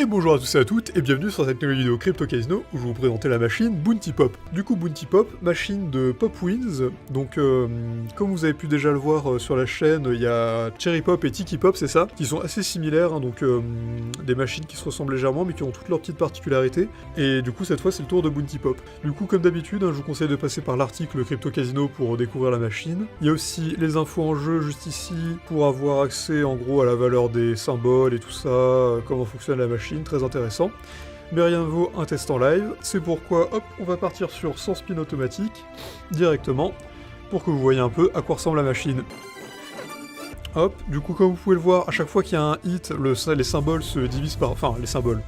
Et bonjour à tous et à toutes, et bienvenue sur cette nouvelle vidéo Crypto Casino où je vais vous présenter la machine Bounty Pop. Du coup, Bounty Pop, machine de Pop Wins. Donc, comme vous avez pu déjà le voir sur la chaîne, il y a Cherry Pop et Tiki Pop, c'est ça, qui sont assez similaires, hein, donc des machines qui se ressemblent légèrement mais qui ont toutes leurs petites particularités. Et du coup, cette fois, c'est le tour de Bounty Pop. Du coup, comme d'habitude, hein, je vous conseille de passer par l'article Crypto Casino pour découvrir la machine. Il y a aussi les infos en jeu juste ici pour avoir accès en gros à la valeur des symboles et tout ça, comment fonctionne la machine, très intéressant. Mais rien ne vaut un test en live, c'est pourquoi hop, on va partir sur 100 spin automatique directement pour que vous voyez un peu à quoi ressemble la machine. Hop, du coup comme vous pouvez le voir, à chaque fois qu'il y a un hit, les symboles se divisent par... Enfin, les symboles.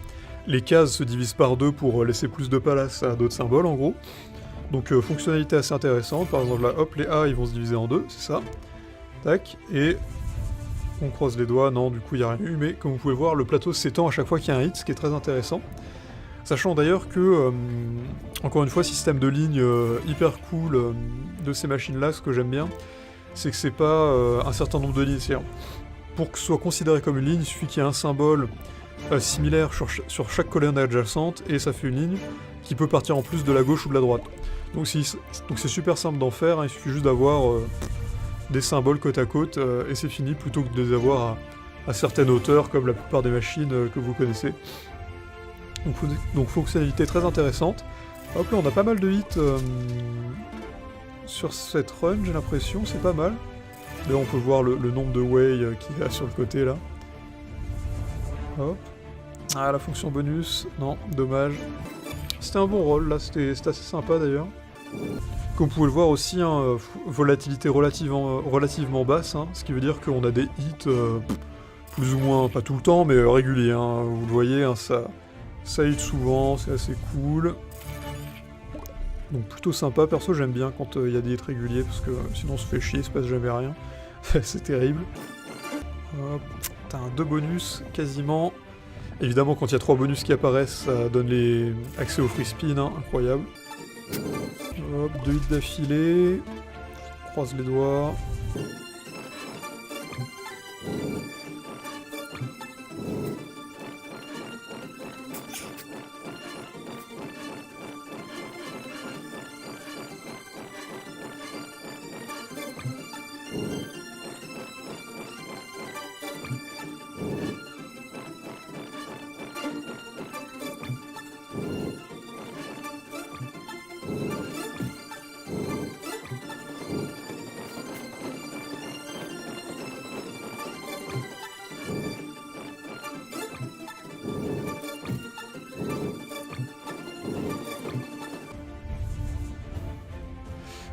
Les cases se divisent par deux pour laisser plus de place à d'autres symboles en gros. Donc fonctionnalité assez intéressante, par exemple là, hop, les A ils vont se diviser en deux, c'est ça. Tac, et on croise les doigts, non du coup il n'y a rien eu, mais comme vous pouvez voir, le plateau s'étend à chaque fois qu'il y a un hit, ce qui est très intéressant. Sachant d'ailleurs que, encore une fois, système de ligne hyper cool de ces machines-là, ce que j'aime bien, c'est que c'est pas un certain nombre de lignes. C'est-à-dire, pour que ce soit considéré comme une ligne, il suffit qu'il y ait un symbole similaire sur chaque colonne adjacente, et ça fait une ligne qui peut partir en plus de la gauche ou de la droite. Donc c'est super simple d'en faire, hein, il suffit juste d'avoir des symboles côte à côte, et c'est fini, plutôt que de les avoir à certaines hauteurs, comme la plupart des machines que vous connaissez. Donc fonctionnalité très intéressante. Hop là, on a pas mal de hits sur cette run, j'ai l'impression, c'est pas mal. Là on peut voir le nombre de way qu'il y a sur le côté là. Hop. Ah, la fonction bonus, non, dommage. C'était un bon rôle là, c'était assez sympa d'ailleurs. Comme vous pouvez le voir aussi, hein, volatilité relativement basse, hein, ce qui veut dire qu'on a des hits plus ou moins, pas tout le temps, mais réguliers. Hein, vous le voyez, hein, ça hit souvent, c'est assez cool. Donc plutôt sympa, perso j'aime bien quand il y a des hits réguliers, parce que sinon on se fait chier, il se passe jamais rien. C'est terrible. Hop, t'as un 2 bonus, quasiment. Évidemment quand il y a 3 bonus qui apparaissent, ça donne les accès au free spin, hein, incroyable. Hop, 2 hits d'affilée. Croise les doigts.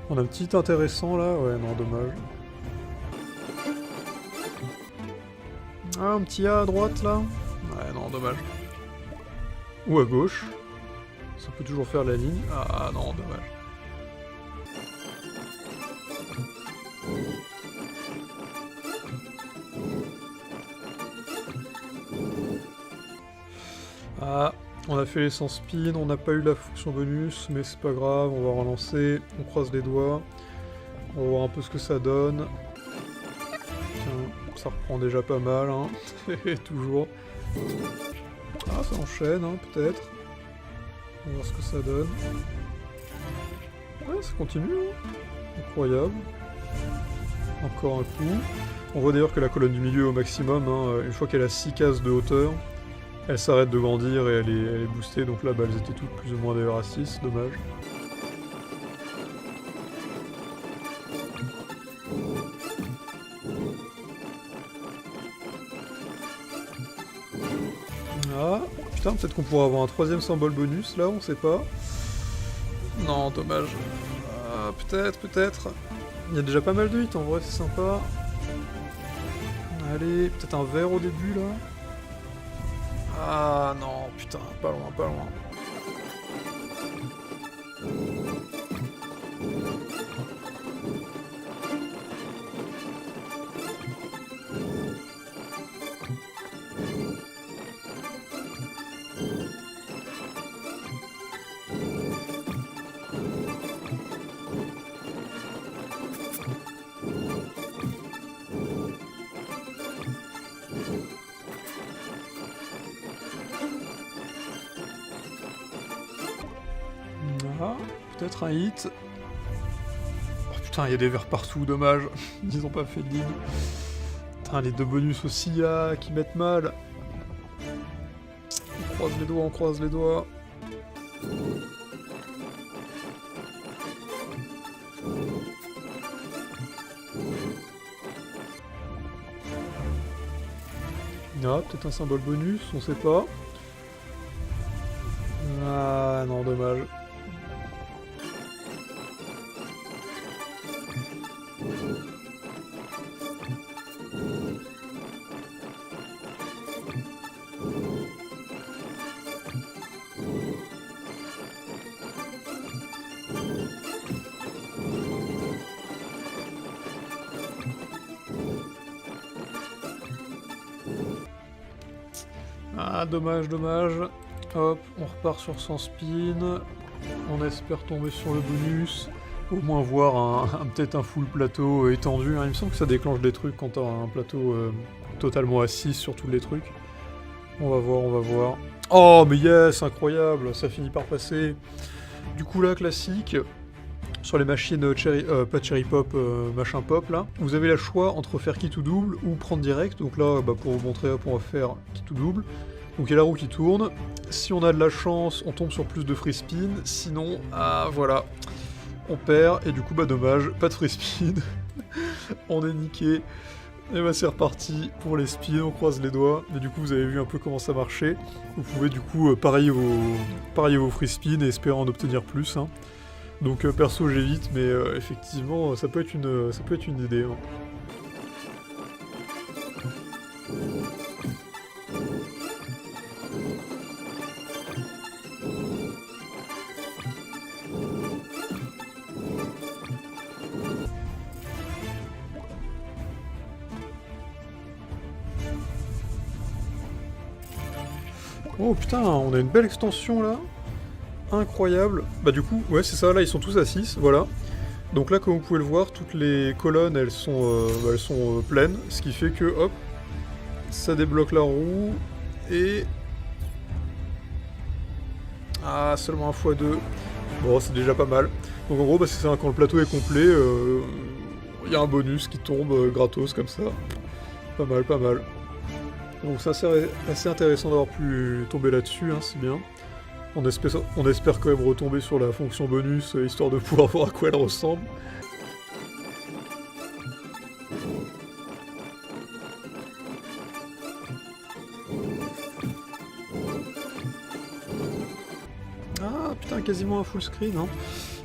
On a un petit intéressant là, ouais non dommage. Ah un petit A à droite là. Ouais non dommage. Ou à gauche. Ça peut toujours faire la ligne. Ah non dommage. Ah, on a fait les 100 spins, on n'a pas eu la fonction bonus, mais c'est pas grave, on va relancer, on croise les doigts, on va voir un peu ce que ça donne. Tiens, ça reprend déjà pas mal, hein, toujours. Ah, ça enchaîne, hein, peut-être. On va voir ce que ça donne. Ouais, ça continue, hein. Incroyable. Encore un coup. On voit d'ailleurs que la colonne du milieu au maximum, hein, une fois qu'elle a 6 cases de hauteur, elle s'arrête de grandir et elle est boostée, donc là bah, elles étaient toutes plus ou moins d'ailleurs à 6, dommage. Ah, putain, peut-être qu'on pourra avoir un 3ème symbole bonus là, on sait pas. Non, dommage. Ah, peut-être. Il y a déjà pas mal de hits en vrai, c'est sympa. Allez, peut-être un vert au début là. Ah non, putain, pas loin. Peut-être un hit. Oh putain, il y a des verres partout, dommage. Ils ont pas fait de ligne. Putain, les 2 bonus aussi qui mettent mal. On croise les doigts, on croise les doigts. Ah, peut-être un symbole bonus, on sait pas. Ah non, dommage. Ah, dommage, dommage. Hop, on repart sur 100 spin. On espère tomber sur le bonus. Au moins voir peut-être un full plateau étendu. Hein. Il me semble que ça déclenche des trucs quand t'as un plateau totalement assis sur tous les trucs. On va voir, on va voir. Oh, mais yes, incroyable, ça finit par passer. Du coup là, classique. Sur les machines pas Cherry Pop, machin pop là, vous avez le choix entre faire kit ou double ou prendre direct. Donc là, pour vous montrer, hop, on va faire kit ou double. Donc il y a la roue qui tourne. Si on a de la chance, on tombe sur plus de free spin. Sinon, ah voilà, on perd. Et du coup, dommage, pas de free spin. On est niqué. Et c'est reparti pour les spins, on croise les doigts. Et du coup, vous avez vu un peu comment ça marchait. Vous pouvez du coup parier vos free spins et espérer en obtenir plus. Hein. Donc perso j'évite, mais effectivement ça peut être une idée. Hein. Oh putain, on a une belle extension là. Incroyable. Bah du coup, ouais c'est ça, là ils sont tous à 6, voilà. Donc là comme vous pouvez le voir, toutes les colonnes elles sont pleines, ce qui fait que hop, ça débloque la roue, et... Ah, seulement un x2. Bon, c'est déjà pas mal. Donc en gros, c'est ça, quand le plateau est complet, il y a un bonus qui tombe gratos comme ça. Pas mal, pas mal. Donc ça c'est assez intéressant d'avoir pu tomber là-dessus, hein, c'est bien. On espère quand même retomber sur la fonction bonus, histoire de pouvoir voir à quoi elle ressemble. Ah putain, quasiment un full screen, hein.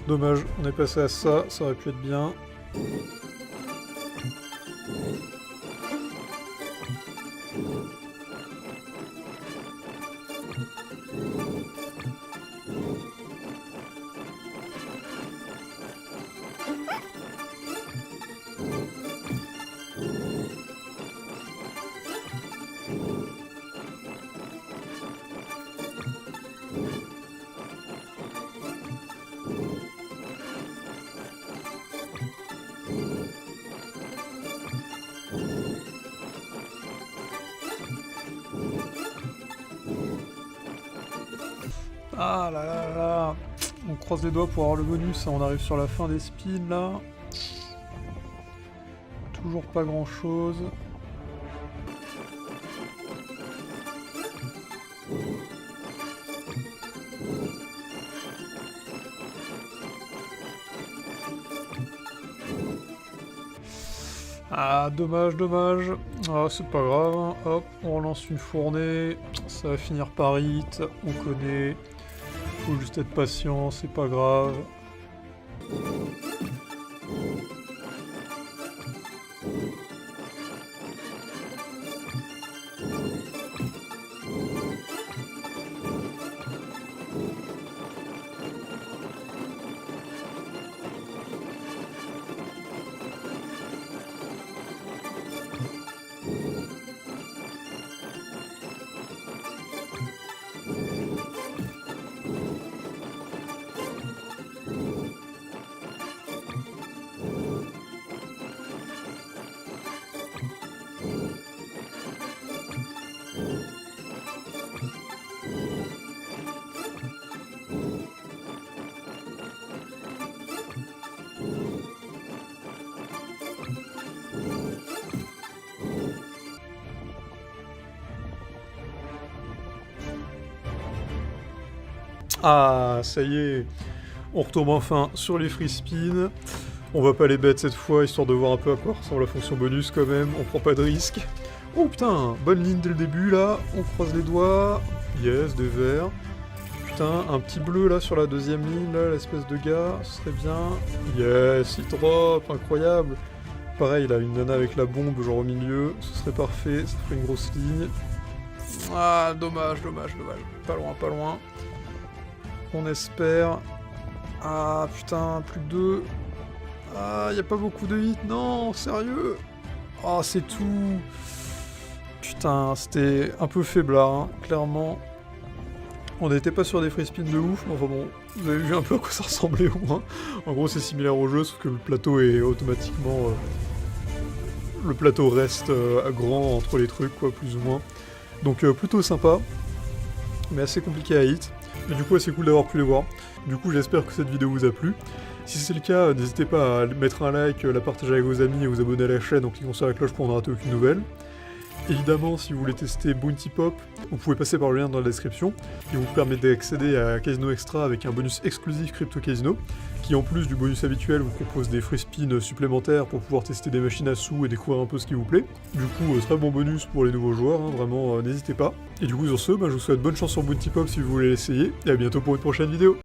Dommage, on est passé à ça, ça aurait pu être bien. Ah là là là. On croise les doigts pour avoir le bonus, on arrive sur la fin des spins là. Toujours pas grand chose. Ah, dommage, dommage. Ah, c'est pas grave. Hein. Hop, on relance une fournée. Ça va finir par hit. On connaît. Faut juste être patient, c'est pas grave. Ah, ça y est, on retombe enfin sur les free spins. On va pas les bêtes cette fois, histoire de voir un peu à quoi ressemble la fonction bonus quand même, on prend pas de risque. Oh putain, bonne ligne dès le début là, on croise les doigts. Yes, des verts. Putain, un petit bleu là sur la deuxième ligne, là, l'espèce de gars, ce serait bien. Yes, il drop, incroyable. Pareil là, une nana avec la bombe genre au milieu, ce serait parfait, ça ferait une grosse ligne. Ah, dommage, dommage, dommage. Pas loin, pas loin. On espère. Ah putain, plus que 2. Ah, y a pas beaucoup de hits, non, sérieux. Oh, c'est tout. Putain, c'était un peu faiblard, hein, clairement. On n'était pas sur des free spins de ouf, mais enfin bon, vous avez vu un peu à quoi ça ressemblait au moins. En gros, c'est similaire au jeu, sauf que le plateau est automatiquement... le plateau reste grand entre les trucs, quoi, plus ou moins. Donc plutôt sympa, mais assez compliqué à hit. Mais du coup, assez cool d'avoir pu les voir. Du coup, j'espère que cette vidéo vous a plu. Si c'est le cas, n'hésitez pas à mettre un like, la partager avec vos amis et vous abonner à la chaîne en cliquant sur la cloche pour ne rater aucune nouvelle. Évidemment, si vous voulez tester Bounty Pop, vous pouvez passer par le lien dans la description, qui vous permet d'accéder à Casino Extra avec un bonus exclusif Crypto Casino, qui en plus du bonus habituel vous propose des free spins supplémentaires pour pouvoir tester des machines à sous et découvrir un peu ce qui vous plaît. Du coup, très bon bonus pour les nouveaux joueurs, hein, vraiment n'hésitez pas. Et du coup sur ce, je vous souhaite bonne chance sur Bounty Pop si vous voulez l'essayer, et à bientôt pour une prochaine vidéo.